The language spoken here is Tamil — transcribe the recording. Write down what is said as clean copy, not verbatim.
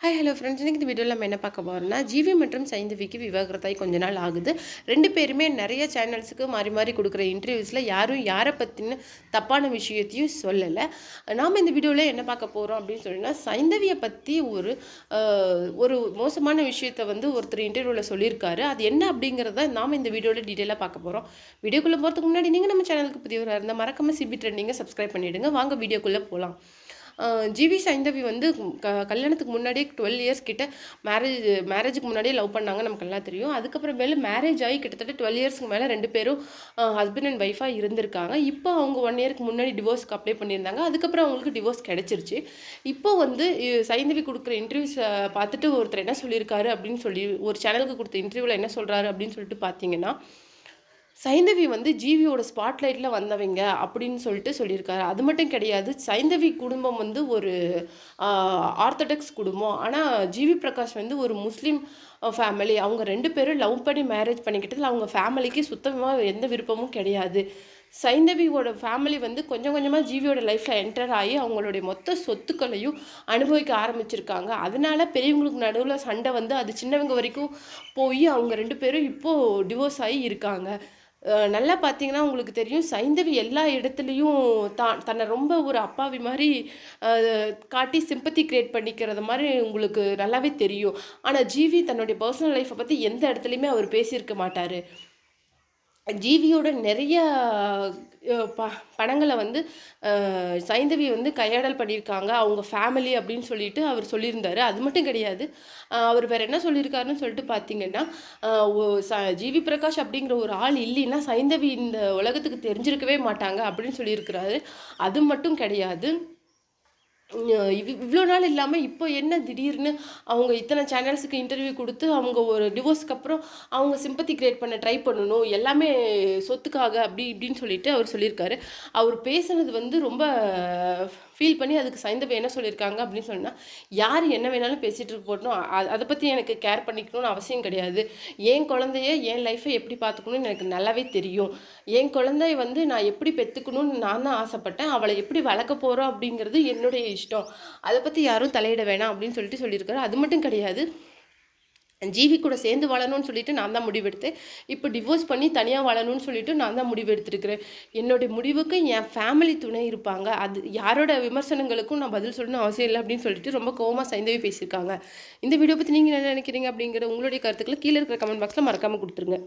ஹாய் ஹலோ ஃப்ரெண்ட்ஸ், இன்றைக்கி இந்த வீடியோவில் நம்ம என்ன பார்க்க போகிறோம்னா, ஜிவி மற்றும் சைந்தவிக்கு விவாகரத்தாகி கொஞ்ச நாள் ஆகுது. ரெண்டு பேருமே நிறைய சேனல்ஸுக்கு மாறி மாறி கொடுக்குற இன்டர்வியூஸில் யாரும் யாரை பற்றின தப்பான விஷயத்தையும் சொல்லலை. நாம் இந்த வீடியோவில் என்ன பார்க்க போகிறோம் அப்படின்னு சொன்னால், சைந்தவியை பற்றி ஒரு மோசமான விஷயத்தை ஒருத்தர் இன்டர்வியூவில் சொல்லியிருக்காரு. அது என்ன அப்படிங்கிறத நாம் இந்த வீடியோவில் டீட்டெயிலாக பார்க்க போகிறோம். வீடியோக்குள்ளே போகிறதுக்கு முன்னாடி நீங்கள் நம்ம சேனலுக்கு புதியவராக இருந்தால் மறக்காமல் சிபி ட்ரெண்டிங்கை சப்ஸ்கிரைப் பண்ணிவிடுங்க. வாங்க வீடியோக்குள்ளே போகலாம். ஜிவி சைந்தவி கல்யாணத்துக்கு முன்னாடியே 12 இயர்ஸ் கிட்ட மேரேஜுக்கு முன்னாடியே லவ் பண்ணாங்க, நமக்கு எல்லாம் தெரியும். அதுக்கப்புறமேல மேரேஜ் ஆகி கிட்டத்தட்ட 12 இயர்ஸ்க்கு மேலே ரெண்டு பேரும் ஹஸ்பண்ட் அண்ட் ஒய்ஃபாக இருந்திருக்காங்க. இப்போ அவங்க 1 இயருக்கு முன்னாடி டிவோர்ஸ்க்கு அப்ளை பண்ணியிருந்தாங்க. அதுக்கப்புறம் அவங்களுக்கு டிவோர்ஸ் கிடச்சிருச்சு. இப்போ சைந்தவி கொடுக்குற இன்டர்வியூஸ் பார்த்துட்டு ஒருத்தர் என்ன சொல்லியிருக்காரு அப்படின்னு சொல்லி, ஒரு சேனலுக்கு கொடுத்த இன்டர்வியூவில் என்ன சொல்கிறாரு அப்படின்னு சொல்லிட்டு பார்த்தீங்கன்னா, சைந்தவி ஜிவியோட ஸ்பாட்லைட்டில் வந்தவங்க அப்படின்னு சொல்லியிருக்காரு. அது மட்டும் கிடையாது, சைந்தவி குடும்பம் ஒரு ஆர்த்தடாக்ஸ் குடும்பம். ஆனால் ஜிவி பிரகாஷ் ஒரு முஸ்லீம் ஃபேமிலி. அவங்க 2 பேரும் லவ் பண்ணி மேரேஜ் பண்ணிக்கிட்டதில் அவங்க ஃபேமிலிக்கு சுத்தமாக எந்த விருப்பமும் கிடையாது. சைந்தவியோட ஃபேமிலி கொஞ்சம் கொஞ்சமாக ஜிவியோட லைஃப்பில் என்டர் ஆகி அவங்களுடைய மொத்த சொத்துக்களையும் அனுபவிக்க ஆரம்பிச்சிருக்காங்க. அதனால பெரியவங்களுக்கு நடுவில் சண்டை அது சின்னவங்க வரைக்கும் போய் அவங்க 2 பேரும் இப்போது டிவோர்ஸ் ஆகி இருக்காங்க. நல்லா பார்த்தீங்கன்னா உங்களுக்கு தெரியும், சைந்தவி எல்லா இடத்துலையும் தன்னை ரொம்ப ஒரு அப்பாவி மாதிரி காட்டி சிம்பத்தி கிரியேட் பண்ணிக்கிறது மாதிரி உங்களுக்கு நல்லாவே தெரியும். ஆனால் ஜிவி தன்னுடைய பர்சனல் லைஃப்பை பற்றி எந்த இடத்துலையுமே அவர் பேசியிருக்க மாட்டார். ஜிவியோட நிறைய படங்களை சைந்தவி கையாடல் பண்ணியிருக்காங்க அவங்க ஃபேமிலி அப்படின்னு சொல்லிட்டு அவர் சொல்லியிருந்தார். அது மட்டும் கிடையாது, அவர் வேறு என்ன சொல்லியிருக்காருன்னு சொல்லிட்டு பார்த்தீங்கன்னா, ஜிவி பிரகாஷ் அப்படிங்கிற ஒரு ஆள் இல்லைன்னா சைந்தவி இந்த உலகத்துக்கு தெரிஞ்சிருக்கவே மாட்டாங்க அப்படின்னு சொல்லியிருக்கிறாரு. அது மட்டும் கிடையாது, இவ்வளோ நாள் இல்லாமல் இப்போ என்ன திடீர்னு அவங்க இத்தனை சேனல்ஸுக்கு இன்டர்வியூ கொடுத்து அவங்க ஒரு டிவோர்ஸ்க்கு அப்புறம் அவங்க சிம்பத்தி கிரியேட் பண்ண ட்ரை பண்ணணும், எல்லாமே சொத்துக்காக அப்படி இப்படின்னு சொல்லிட்டு அவர் சொல்லியிருக்காரு. அவர் பேசுனது ரொம்ப ஃபீல் பண்ணி அதுக்கு சைந்தவி என்ன சொல்லியிருக்காங்க அப்படின்னு சொன்னால், யார் என்ன வேணாலும் பேசிகிட்டு போட்டணும், அதை பற்றி எனக்கு கேர் பண்ணிக்கணும்னு அவசியம் கிடையாது. என் குழந்தைய என் லைஃப்பை எப்படி பார்த்துக்கணும்னு எனக்கு நல்லாவே தெரியும். என் குழந்தைய நான் எப்படி பெற்றுக்கணும்னு நான் தான் ஆசைப்பட்டேன். அவளை எப்படி வளர்க்க போகிறோம் அப்படிங்கிறது என்னுடைய இஷ்டம். அதை பற்றி யாரும் தலையிட வேணாம் அப்படின்னு சொல்லியிருக்காரு. அது மட்டும் கிடையாது, ஜிவி கூட சேர்ந்து வாழணும்னு சொல்லிட்டு நான் தான் முடிவெடுத்தேன். இப்போ டிவோர்ஸ் பண்ணி தனியாக வாழணும்னு சொல்லிட்டு நான் தான் முடிவெடுத்துருக்கிறேன். என்னுடைய முடிவுக்கு என் ஃபேமிலி துணை இருப்பாங்க. அது யாரோட விமர்சனங்களுக்கும் நான் பதில் சொல்லணும்னு அவசியம் இல்லை அப்படின்னு சொல்லிட்டு ரொம்ப கோவமாக சைந்தவி பேசியிருக்காங்க. இந்த வீடியோ பற்றி நீங்கள் என்ன நினைக்கிறீங்க அப்படிங்கிற உங்களுடைய கருத்துக்களை கீழே இருக்கிற கமெண்ட் பாக்ஸில் மறக்காமல் கொடுத்துருங்க.